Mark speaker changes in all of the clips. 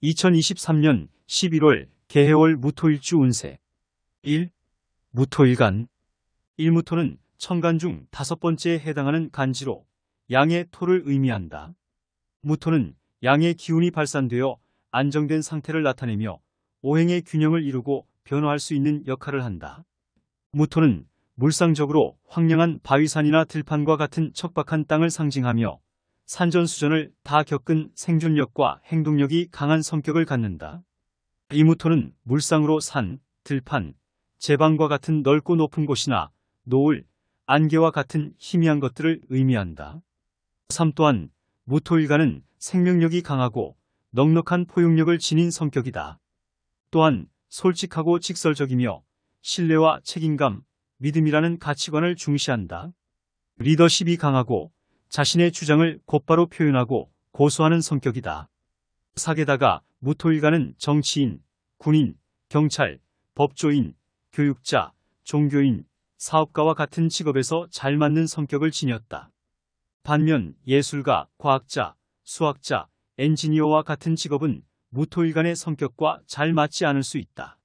Speaker 1: 2023년 11월 개해월 무토일주 운세 1. 무토일간. 일무토는 천간 중 5번째에 해당하는 간지로 양의 토를 의미한다. 무토는 양의 기운이 발산되어 안정된 상태를 나타내며 오행의 균형을 이루고 변화할 수 있는 역할을 한다. 무토는 물상적으로 황량한 바위산이나 들판과 같은 척박한 땅을 상징하며 산전수전을 다 겪은 생존력과 행동력이 강한 성격을 갖는다. 이 무토는 물상으로 산, 들판, 제방과 같은 넓고 높은 곳이나 노을, 안개와 같은 희미한 것들을 의미한다. 3. 또한 무토일간은 생명력이 강하고 넉넉한 포용력을 지닌 성격이다. 또한 솔직하고 직설적이며 신뢰와 책임감, 믿음이라는 가치관을 중시한다. 리더십이 강하고 자신의 주장을 곧바로 표현하고 고수하는 성격이다. 사게다가 무토일간은 정치인, 군인, 경찰, 법조인, 교육자, 종교인, 사업가와 같은 직업에서 잘 맞는 성격을 지녔다. 반면 예술가, 과학자, 수학자, 엔지니어와 같은 직업은 무토일간의 성격과 잘 맞지 않을 수 있다.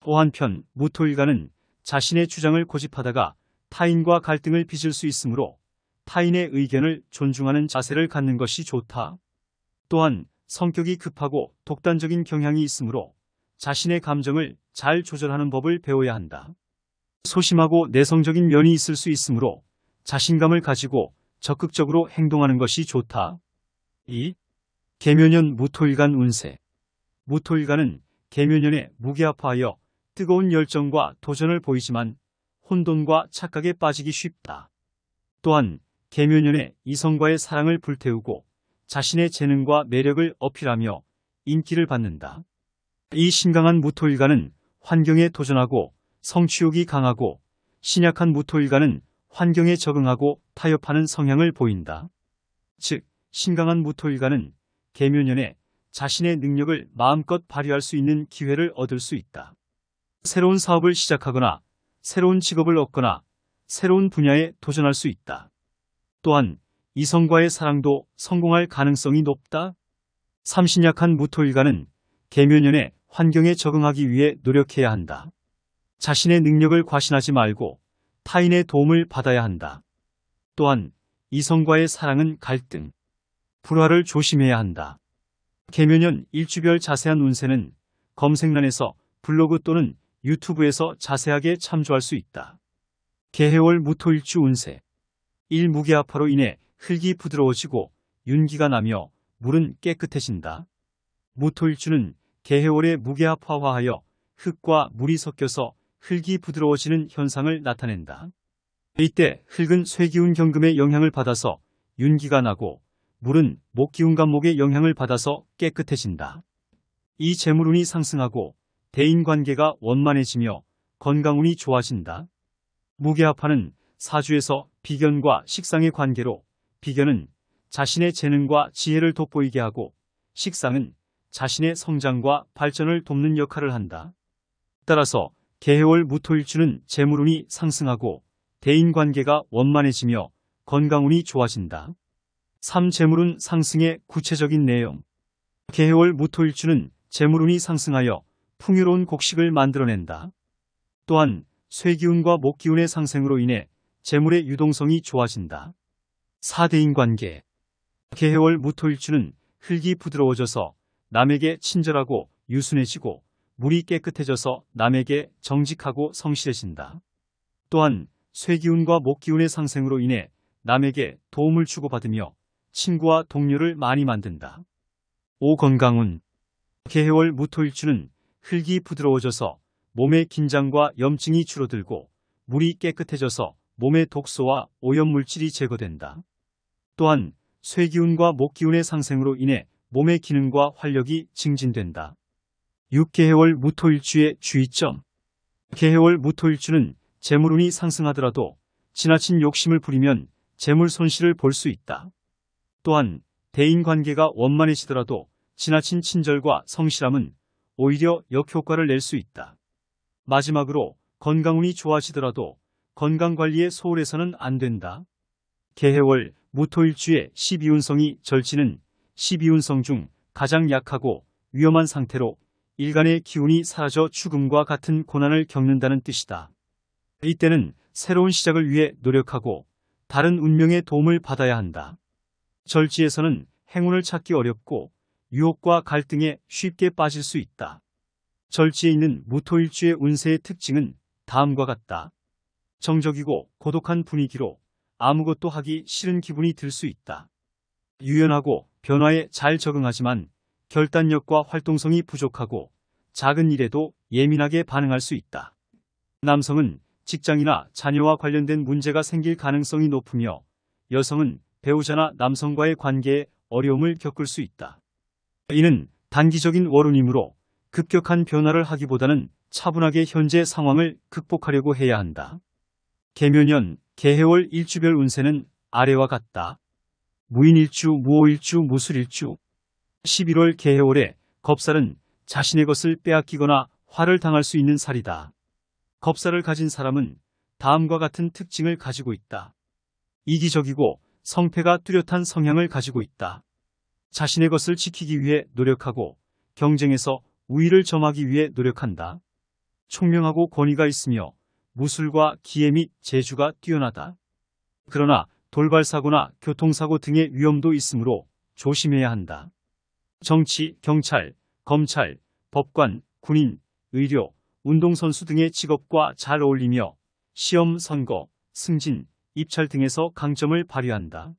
Speaker 1: 또 한편 무토일간은 자신의 주장을 고집하다가 타인과 갈등을 빚을 수 있으므로 타인의 의견을 존중하는 자세를 갖는 것이 좋다. 또한 성격이 급하고 독단적인 경향이 있으므로 자신의 감정을 잘 조절하는 법을 배워야 한다. 소심하고 내성적인 면이 있을 수 있으므로 자신감을 가지고 적극적으로 행동하는 것이 좋다. 2. 개묘년 무토일간 운세. 무토일간은 개묘년에 무게아파하여 뜨거운 열정과 도전을 보이지만 혼돈과 착각에 빠지기 쉽다. 또한 개묘년에 이성과의 사랑을 불태우고 자신의 재능과 매력을 어필하며 인기를 받는다. 이 신강한 무토일간은 환경에 도전하고 성취욕이 강하고 신약한 무토일간은 환경에 적응하고 타협하는 성향을 보인다. 즉, 신강한 무토일간은 개묘년에 자신의 능력을 마음껏 발휘할 수 있는 기회를 얻을 수 있다. 새로운 사업을 시작하거나 새로운 직업을 얻거나 새로운 분야에 도전할 수 있다. 또한 이성과의 사랑도 성공할 가능성이 높다. 3. 신약한 무토일간은 개묘년에 환경에 적응하기 위해 노력해야 한다. 자신의 능력을 과신하지 말고 타인의 도움을 받아야 한다. 또한 이성과의 사랑은 갈등, 불화를 조심해야 한다. 개묘년 일주별 자세한 운세는 검색란에서 블로그 또는 유튜브에서 자세하게 참조할 수 있다. 개해월 무토일주 운세. 1. 무게아파로 인해 흙이 부드러워지고 윤기가 나며 물은 깨끗해진다. 무토일주는 개해월에 무게아파화하여 흙과 물이 섞여서 흙이 부드러워지는 현상을 나타낸다. 이때 흙은 쇠기운 경금의 영향을 받아서 윤기가 나고 물은 목기운 간목의 영향을 받아서 깨끗해진다. 이 재물운이 상승하고 대인관계가 원만해지며 건강운이 좋아진다. 무게아파는 사주에서 비견과 식상의 관계로 비견은 자신의 재능과 지혜를 돋보이게 하고 식상은 자신의 성장과 발전을 돕는 역할을 한다. 따라서 개해월 무토일주는 재물운이 상승하고 대인관계가 원만해지며 건강운이 좋아진다. 3. 재물운 상승의 구체적인 내용. 개해월 무토일주는 재물운이 상승하여 풍요로운 곡식을 만들어낸다. 또한 쇠기운과 목기운의 상승으로 인해 재물의 유동성이 좋아진다. 4. 대인관계. 개해월 무토일주는 흙이 부드러워져서 남에게 친절하고 유순해지고 물이 깨끗해져서 남에게 정직하고 성실해진다. 또한 쇠기운과 목기운의 상승으로 인해 남에게 도움을 주고받으며 친구와 동료를 많이 만든다. 5. 건강운. 개해월 무토일주는 흙이 부드러워져서 몸의 긴장과 염증이 줄어들고 물이 깨끗해져서 몸의 독소와 오염물질이 제거된다. 또한 쇠기운과 목기운의 상승으로 인해 몸의 기능과 활력이 증진된다. 6. 개해월 무토일주의 주의점. 개해월 무토일주는 재물운이 상승하더라도 지나친 욕심을 부리면 재물 손실을 볼 수 있다. 또한 대인관계가 원만해지더라도 지나친 친절과 성실함은 오히려 역효과를 낼 수 있다. 마지막으로 건강운이 좋아지더라도 건강관리에 소홀해서는 안 된다. 개해월 무토일주의 12운성이 절지는 12운성 중 가장 약하고 위험한 상태로 일간의 기운이 사라져 죽음과 같은 고난을 겪는다는 뜻이다. 이때는 새로운 시작을 위해 노력하고 다른 운명의 도움을 받아야 한다. 절지에서는 행운을 찾기 어렵고 유혹과 갈등에 쉽게 빠질 수 있다. 절지에 있는 무토일주의 운세의 특징은 다음과 같다. 정적이고 고독한 분위기로 아무것도 하기 싫은 기분이 들 수 있다. 유연하고 변화에 잘 적응하지만 결단력과 활동성이 부족하고 작은 일에도 예민하게 반응할 수 있다. 남성은 직장이나 자녀와 관련된 문제가 생길 가능성이 높으며 여성은 배우자나 남성과의 관계에 어려움을 겪을 수 있다. 이는 단기적인 월운이므로 급격한 변화를 하기보다는 차분하게 현재 상황을 극복하려고 해야 한다. 개묘년, 개해월 일주별 운세는 아래와 같다. 무인일주, 무오일주, 무술일주. 11월 개해월에 겁살은 자신의 것을 빼앗기거나 화를 당할 수 있는 살이다. 겁살을 가진 사람은 다음과 같은 특징을 가지고 있다. 이기적이고 성패가 뚜렷한 성향을 가지고 있다. 자신의 것을 지키기 위해 노력하고 경쟁에서 우위를 점하기 위해 노력한다. 총명하고 권위가 있으며 무술과 기회 및 재주가 뛰어나다. 그러나 돌발사고나 교통사고 등의 위험도 있으므로 조심해야 한다. 정치, 경찰, 검찰, 법관, 군인, 의료, 운동선수 등의 직업과 잘 어울리며 시험, 선거, 승진, 입찰 등에서 강점을 발휘한다.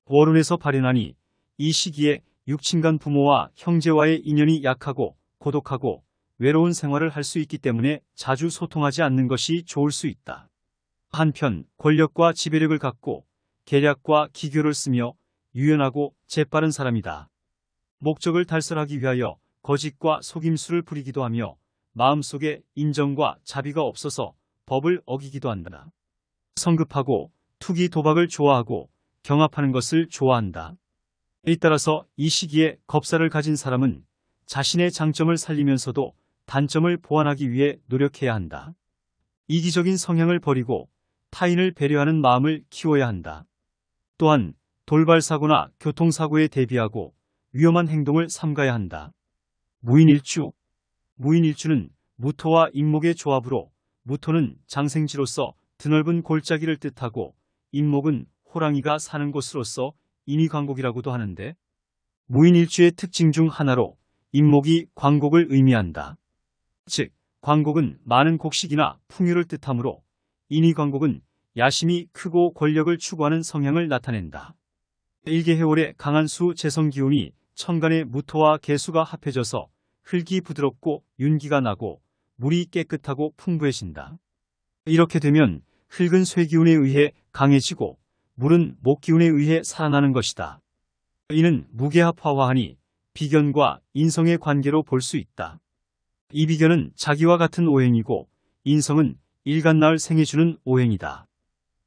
Speaker 1: 월운에서 발현하니 이 시기에 육친간 부모와 형제와의 인연이 약하고 고독하고 외로운 생활을 할 수 있기 때문에 자주 소통하지 않는 것이 좋을 수 있다. 한편 권력과 지배력을 갖고 계략과 기교를 쓰며 유연하고 재빠른 사람이다. 목적을 달성하기 위하여 거짓과 속임수를 부리기도 하며 마음속에 인정과 자비가 없어서 법을 어기기도 한다. 성급하고 투기 도박을 좋아하고 경합하는 것을 좋아한다. 따라서 이 시기에 겁살을 가진 사람은 자신의 장점을 살리면서도 단점을 보완하기 위해 노력해야 한다. 이기적인 성향을 버리고 타인을 배려하는 마음을 키워야 한다. 또한 돌발사고나 교통사고에 대비하고 위험한 행동을 삼가야 한다. 무인일주. 무인일주는 무토와 임목의 조합으로 무토는 장생지로서 드넓은 골짜기를 뜻하고 임목은 호랑이가 사는 곳으로서 인위광곡이라고도 하는데 무인일주의 특징 중 하나로 임목이 광곡을 의미한다. 즉, 광곡은 많은 곡식이나 풍요를 뜻하므로 인위광곡은 야심이 크고 권력을 추구하는 성향을 나타낸다. 일개해월의 강한 수 재성기운이 천간의 무토와 개수가 합해져서 흙이 부드럽고 윤기가 나고 물이 깨끗하고 풍부해진다. 이렇게 되면 흙은 쇠기운에 의해 강해지고 물은 목기운에 의해 살아나는 것이다. 이는 무게합화화하니 비견과 인성의 관계로 볼 수 있다. 이 비견은 자기와 같은 오행이고 인성은 일간나을 생해주는 오행이다.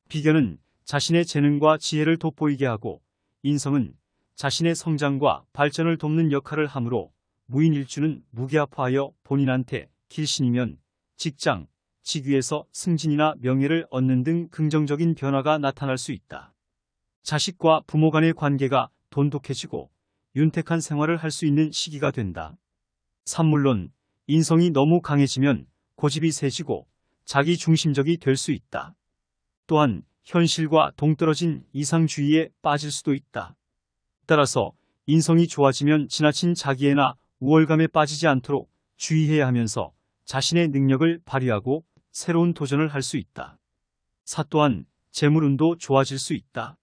Speaker 1: 비견은 자신의 재능과 지혜를 돋보이게 하고 인성은 자신의 성장과 발전을 돕는 역할을 하므로 무인일주는 무게합화하여 본인한테 길신이면 직장, 직위에서 승진이나 명예를 얻는 등 긍정적인 변화가 나타날 수 있다. 자식과 부모 간의 관계가 돈독해지고 윤택한 생활을 할 수 있는 시기가 된다. 산물론 인성이 너무 강해지면 고집이 세지고 자기 중심적이 될 수 있다. 또한 현실과 동떨어진 이상주의에 빠질 수도 있다. 따라서 인성이 좋아지면 지나친 자기애나 우월감에 빠지지 않도록 주의해야 하면서 자신의 능력을 발휘하고 새로운 도전을 할 수 있다. 사 또한 재물운도 좋아질 수 있다.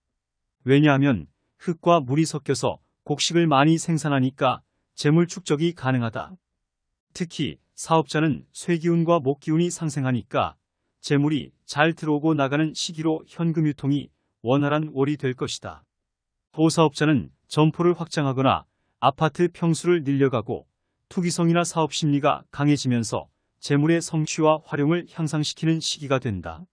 Speaker 1: 왜냐하면 흙과 물이 섞여서 곡식을 많이 생산하니까 재물 축적이 가능하다. 특히 사업자는 쇠기운과 목기운이 상생하니까 재물이 잘 들어오고 나가는 시기로 현금 유통이 원활한 월이 될 것이다. 보사업자는 점포를 확장하거나 아파트 평수를 늘려가고 투기성이나 사업 심리가 강해지면서 재물의 성취와 활용을 향상시키는 시기가 된다.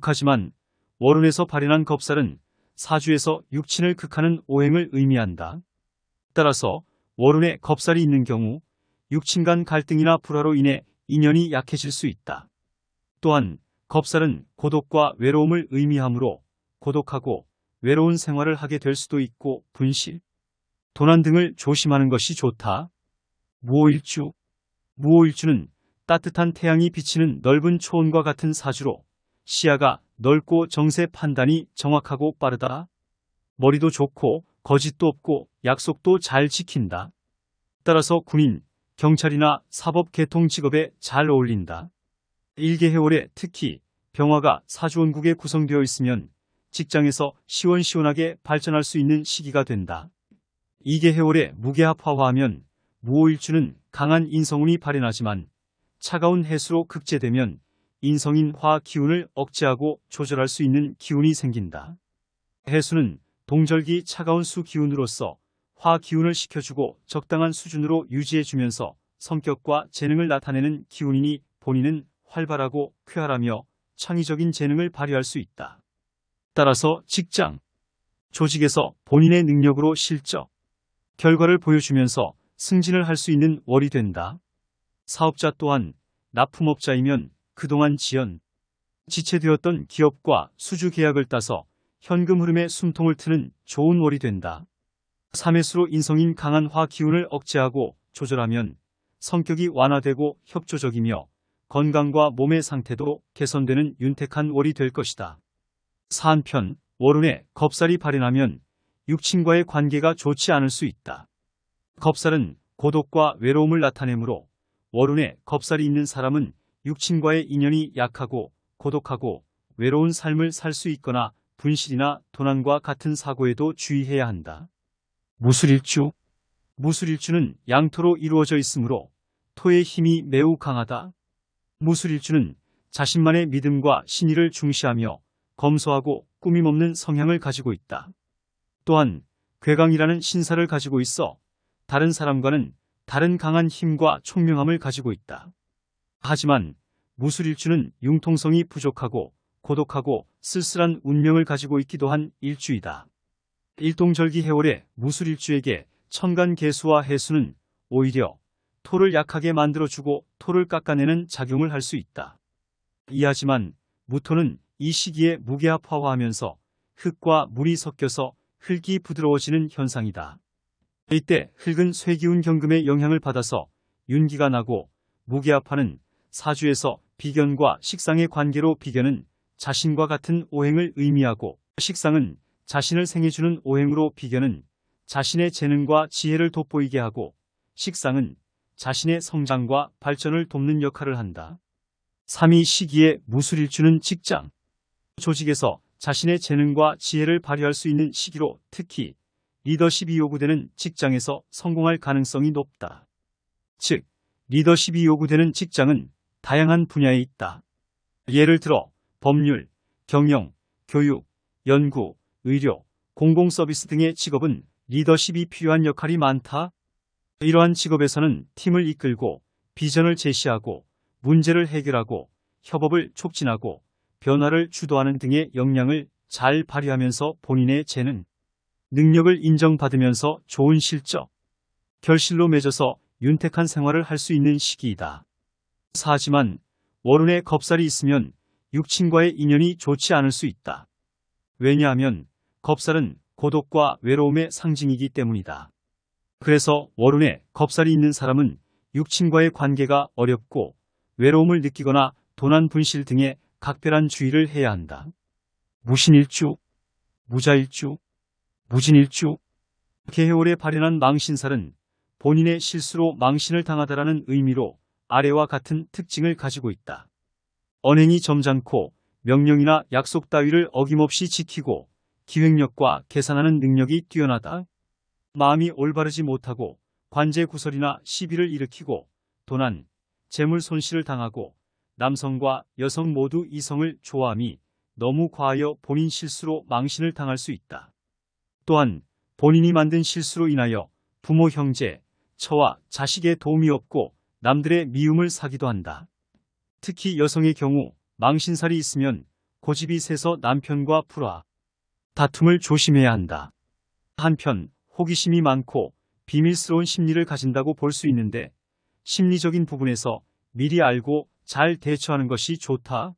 Speaker 1: 하지만 월운에서 발현한 겁살은 사주에서 육친을 극하는 오행을 의미한다. 따라서 월운에 겁살이 있는 경우 육친 간 갈등이나 불화로 인해 인연이 약해질 수 있다. 또한 겁살은 고독과 외로움을 의미하므로 고독하고 외로운 생활을 하게 될 수도 있고 분실, 도난 등을 조심하는 것이 좋다. 무오일주. 무오일주는 따뜻한 태양이 비치는 넓은 초원과 같은 사주로 시야가 넓고 정세 판단이 정확하고 빠르다. 머리도 좋고 거짓도 없고 약속도 잘 지킨다. 따라서 군인, 경찰이나 사법 계통 직업에 잘 어울린다. 일개해월에 특히 병화가 사주원국에 구성되어 있으면 직장에서 시원시원하게 발전할 수 있는 시기가 된다. 이개해월에 무게합화화하면 무오일주는 강한 인성운이 발현하지만 차가운 해수로 극제되면 인성인 화 기운을 억제하고 조절할 수 있는 기운이 생긴다. 해수는 동절기 차가운 수 기운으로서 화 기운을 식혀주고 적당한 수준으로 유지해주면서 성격과 재능을 나타내는 기운이니 본인은 활발하고 쾌활하며 창의적인 재능을 발휘할 수 있다. 따라서 직장, 조직에서 본인의 능력으로 실적, 결과를 보여주면서 승진을 할 수 있는 월이 된다. 사업자 또한 납품업자이면 그동안 지체되었던 기업과 수주 계약을 따서 현금 흐름에 숨통을 트는 좋은 월이 된다. 삼해수로 인성인 강한 화 기운을 억제하고 조절하면 성격이 완화되고 협조적이며 건강과 몸의 상태도 개선되는 윤택한 월이 될 것이다. 한편 월운에 겁살이 발현하면 육친과의 관계가 좋지 않을 수 있다. 겁살은 고독과 외로움을 나타내므로 월운에 겁살이 있는 사람은 육친과의 인연이 약하고 고독하고 외로운 삶을 살 수 있거나 분실이나 도난과 같은 사고에도 주의해야 한다. 무술일주. 무술일주는 양토로 이루어져 있으므로 토의 힘이 매우 강하다. 무술일주는 자신만의 믿음과 신의를 중시하며 검소하고 꾸밈없는 성향을 가지고 있다. 또한 괴강이라는 신사를 가지고 있어 다른 사람과는 다른 강한 힘과 총명함을 가지고 있다. 하지만 무술일주는 융통성이 부족하고 고독하고 쓸쓸한 운명을 가지고 있기도 한 일주이다. 일동절기 해월에 무술일주에게 천간개수와 해수는 오히려 토를 약하게 만들어주고 토를 깎아내는 작용을 할 수 있다. 이하지만 무토는 이 시기에 무게합화하면서 흙과 물이 섞여서 흙이 부드러워지는 현상이다. 이때 흙은 쇠기운 경금의 영향을 받아서 윤기가 나고 무게합화는 사주에서 비견과 식상의 관계로 비견은 자신과 같은 오행을 의미하고 식상은 자신을 생해주는 오행으로 비견은 자신의 재능과 지혜를 돋보이게 하고 식상은 자신의 성장과 발전을 돕는 역할을 한다. 3이 시기에 무술일주는 직장, 조직에서 자신의 재능과 지혜를 발휘할 수 있는 시기로 특히 리더십이 요구되는 직장에서 성공할 가능성이 높다. 즉, 리더십이 요구되는 직장은 다양한 분야에 있다. 예를 들어 법률, 경영, 교육, 연구, 의료, 공공서비스 등의 직업은 리더십이 필요한 역할이 많다. 이러한 직업에서는 팀을 이끌고 비전을 제시하고 문제를 해결하고 협업을 촉진하고 변화를 주도하는 등의 역량을 잘 발휘하면서 본인의 재능, 능력을 인정받으면서 좋은 실적, 결실로 맺어서 윤택한 생활을 할 수 있는 시기이다. 하지만 월운에 겁살이 있으면 육친과의 인연이 좋지 않을 수 있다. 왜냐하면 겁살은 고독과 외로움의 상징이기 때문이다. 그래서 월운에 겁살이 있는 사람은 육친과의 관계가 어렵고 외로움을 느끼거나 도난 분실 등의 각별한 주의를 해야 한다. 무신일주, 무자일주, 무진일주. 개해월에 발현한 망신살은 본인의 실수로 망신을 당하다라는 의미로 아래와 같은 특징을 가지고 있다. 언행이 점잖고 명령이나 약속 따위를 어김없이 지키고 기획력과 계산하는 능력이 뛰어나다. 마음이 올바르지 못하고 관제구설이나 시비를 일으키고 도난, 재물 손실을 당하고 남성과 여성 모두 이성을 좋아함이 너무 과하여 본인 실수로 망신을 당할 수 있다. 또한 본인이 만든 실수로 인하여 부모, 형제, 처와 자식의 도움이 없고 남들의 미움을 사기도 한다. 특히 여성의 경우 망신살이 있으면 고집이 세서 남편과 불화, 다툼을 조심해야 한다. 한편 호기심이 많고 비밀스러운 심리를 가진다고 볼 수 있는데 심리적인 부분에서 미리 알고 잘 대처하는 것이 좋다.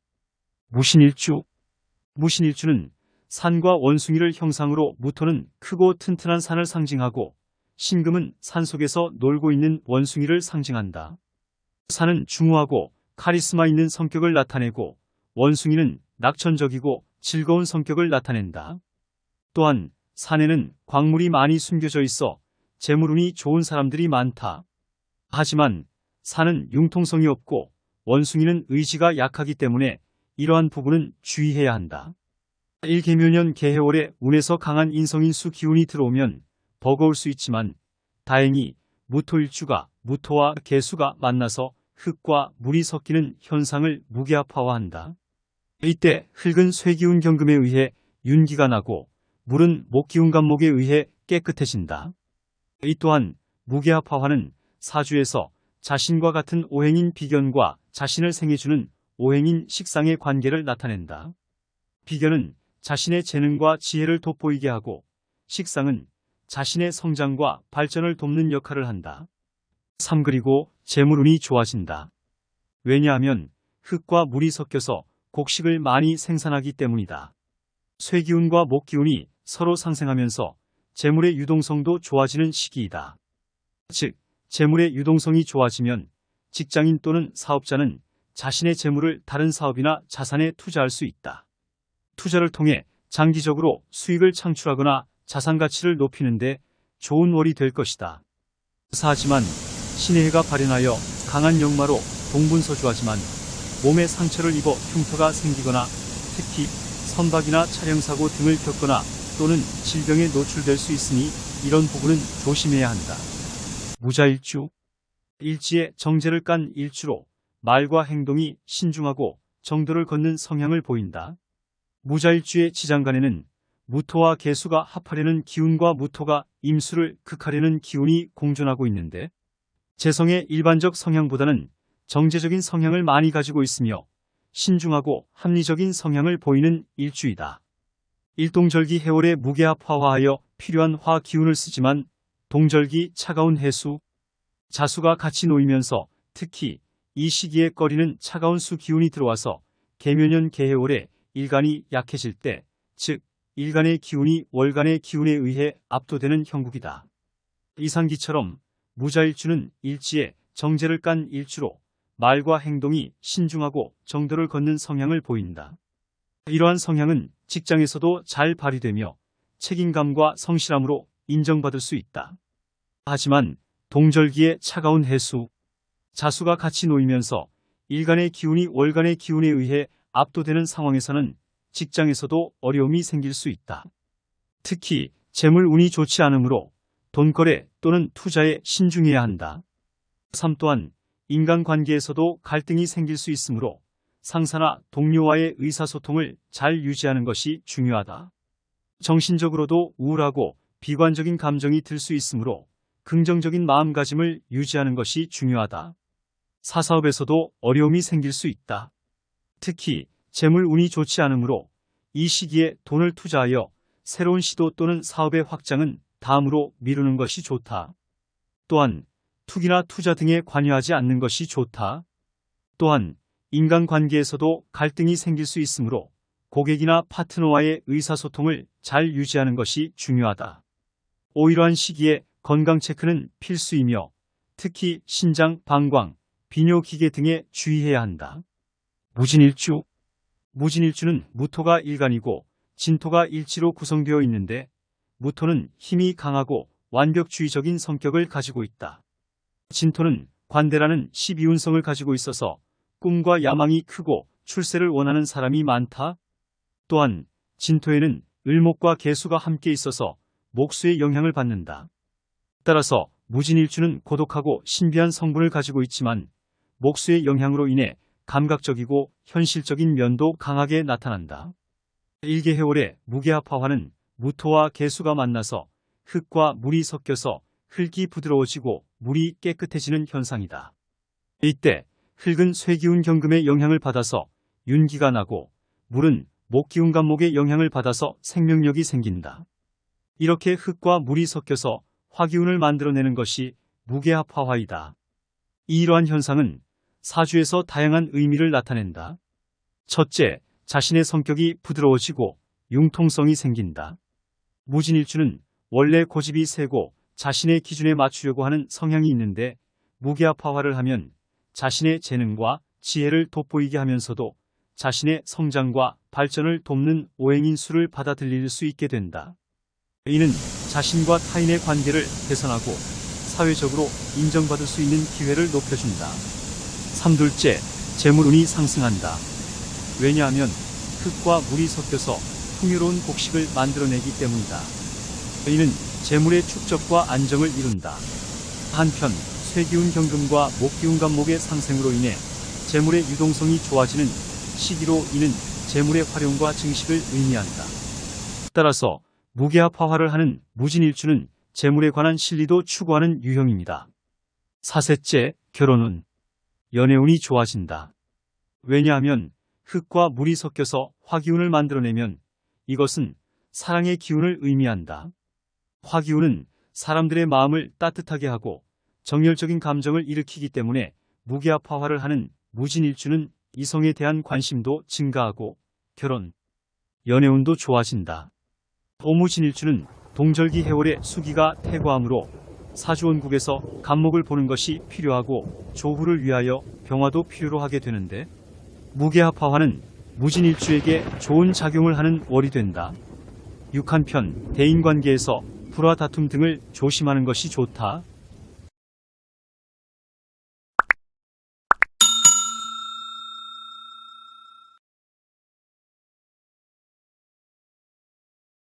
Speaker 1: 무신일주. 무신일주는 산과 원숭이를 형상으로 무토는 크고 튼튼한 산을 상징하고 신금은 산속에서 놀고 있는 원숭이를 상징한다. 산은 중후하고 카리스마 있는 성격을 나타내고 원숭이는 낙천적이고 즐거운 성격을 나타낸다. 또한 산에는 광물이 많이 숨겨져 있어 재물운이 좋은 사람들이 많다. 하지만 산은 융통성이 없고 원숭이는 의지가 약하기 때문에 이러한 부분은 주의해야 한다. 일개묘년 개해월에 운에서 강한 인성인수 기운이 들어오면 버거울 수 있지만 다행히 무토일주가 무토와 개수가 만나서 흙과 물이 섞이는 현상을 무게합화한다. 이때 흙은 쇠기운 경금에 의해 윤기가 나고 물은 목기운 간목에 의해 깨끗해진다. 이 또한 무게합화는 사주에서 자신과 같은 오행인 비견과 자신을 생해주는 오행인 식상의 관계를 나타낸다. 비견은 자신의 재능과 지혜를 돋보이게 하고 식상은 자신의 성장과 발전을 돕는 역할을 한다. 3. 그리고 재물운이 좋아진다. 왜냐하면 흙과 물이 섞여서 곡식을 많이 생산하기 때문이다. 쇠기운과 목기운이 서로 상생하면서 재물의 유동성도 좋아지는 시기이다. 즉, 재물의 유동성이 좋아지면 직장인 또는 사업자는 자신의 재물을 다른 사업이나 자산에 투자할 수 있다. 투자를 통해 장기적으로 수익을 창출하거나 자산 가치를 높이는 데 좋은 월이 될 것이다. 하지만 신의 해가 발현하여 강한 역마로 동분서주하지만 몸에 상처를 입어 흉터가 생기거나 특히 선박이나 차량사고 등을 겪거나 또는 질병에 노출될 수 있으니 이런 부분은 조심해야 한다. 무자일주. 일지에 정제를 깐 일주로 말과 행동이 신중하고 정도를 걷는 성향을 보인다. 무자일주의 지장간에는 무토와 개수가 합하려는 기운과 무토가 임수를 극하려는 기운이 공존하고 있는데 재성의 일반적 성향보다는 정제적인 성향을 많이 가지고 있으며 신중하고 합리적인 성향을 보이는 일주이다. 일동절기 해월에 무게합화하여 필요한 화 기운을 쓰지만 동절기 차가운 해수, 자수가 같이 놓이면서 특히 이 시기에 꺼리는 차가운 수 기운이 들어와서 개묘년 개해월에 일간이 약해질 때, 즉 일간의 기운이 월간의 기운에 의해 압도되는 형국이다. 이상기처럼 무자일주는 일지에 정제를 깐 일주로 말과 행동이 신중하고 정도를 걷는 성향을 보인다. 이러한 성향은 직장에서도 잘 발휘되며 책임감과 성실함으로 인정받을 수 있다. 하지만 동절기에 차가운 해수, 자수가 같이 놓이면서 일간의 기운이 월간의 기운에 의해 압도되는 상황에서는 직장에서도 어려움이 생길 수 있다. 특히 재물 운이 좋지 않으므로 돈거래 또는 투자에 신중해야 한다. 3. 또한 인간관계에서도 갈등이 생길 수 있으므로 상사나 동료와의 의사소통을 잘 유지하는 것이 중요하다. 정신적으로도 우울하고 비관적인 감정이 들 수 있으므로 긍정적인 마음가짐을 유지하는 것이 중요하다. 사사업에서도 어려움이 생길 수 있다. 특히 재물 운이 좋지 않으므로 이 시기에 돈을 투자하여 새로운 시도 또는 사업의 확장은 다음으로 미루는 것이 좋다. 또한 투기나 투자 등에 관여하지 않는 것이 좋다. 또한 인간관계에서도 갈등이 생길 수 있으므로 고객이나 파트너와의 의사소통을 잘 유지하는 것이 중요하다. 이러한 시기에 건강 체크는 필수이며 특히 신장, 방광, 비뇨기계 등에 주의해야 한다. 무진일주. 무진일주는 무토가 일간이고 진토가 일지로 구성되어 있는데 무토는 힘이 강하고 완벽주의적인 성격을 가지고 있다. 진토는 관대라는 12운성을 가지고 있어서 꿈과 야망이 크고 출세를 원하는 사람이 많다. 또한 진토에는 을목과 개수가 함께 있어서 목수의 영향을 받는다. 따라서 무진일주는 고독하고 신비한 성분을 가지고 있지만 목수의 영향으로 인해 감각적이고 현실적인 면도 강하게 나타난다. 일개해월에 무게합화화는 무토와 개수가 만나서 흙과 물이 섞여서 흙이 부드러워지고 물이 깨끗해지는 현상이다. 이때 흙은 쇠기운 경금의 영향을 받아서 윤기가 나고 물은 목기운 간목의 영향을 받아서 생명력이 생긴다. 이렇게 흙과 물이 섞여서 화기운을 만들어내는 것이 무게합화화이다. 이러한 현상은 사주에서 다양한 의미를 나타낸다. 첫째, 자신의 성격이 부드러워지고 융통성이 생긴다. 무진일주는 원래 고집이 세고 자신의 기준에 맞추려고 하는 성향이 있는데 무기압화화를 하면 자신의 재능과 지혜를 돋보이게 하면서도 자신의 성장과 발전을 돕는 오행인수를 받아들일 수 있게 된다. 이는 자신과 타인의 관계를 개선하고 사회적으로 인정받을 수 있는 기회를 높여준다. 3둘째, 재물운이 상승한다. 왜냐하면 흙과 물이 섞여서 풍요로운 곡식을 만들어내기 때문이다. 이는 재물의 축적과 안정을 이룬다. 한편 쇠기운 경금과 목기운 간목의 상승으로 인해 재물의 유동성이 좋아지는 시기로 이는 재물의 활용과 증식을 의미한다. 따라서 무기압화화를 하는 무진일주는 재물에 관한 실리도 추구하는 유형입니다. 4셋째, 결혼운. 연애운이 좋아진다. 왜냐하면 흙과 물이 섞여서 화기운을 만들어내면 이것은 사랑의 기운을 의미한다. 화기운은 사람들의 마음을 따뜻하게 하고 정열적인 감정을 일으키기 때문에 무기압화화를 하는 무진일주는 이성에 대한 관심도 증가하고 결혼, 연애운도 좋아진다. 오무진일주는 동절기 해월의 수기가 태거하므로 사주원국에서 간목을 보는 것이 필요하고 조후를 위하여 병화도 필요로 하게 되는데 무기압화화는 무진일주에게 좋은 작용을 하는 월이 된다. 6한편 대인관계에서 불화 다툼 등을 조심하는 것이 좋다.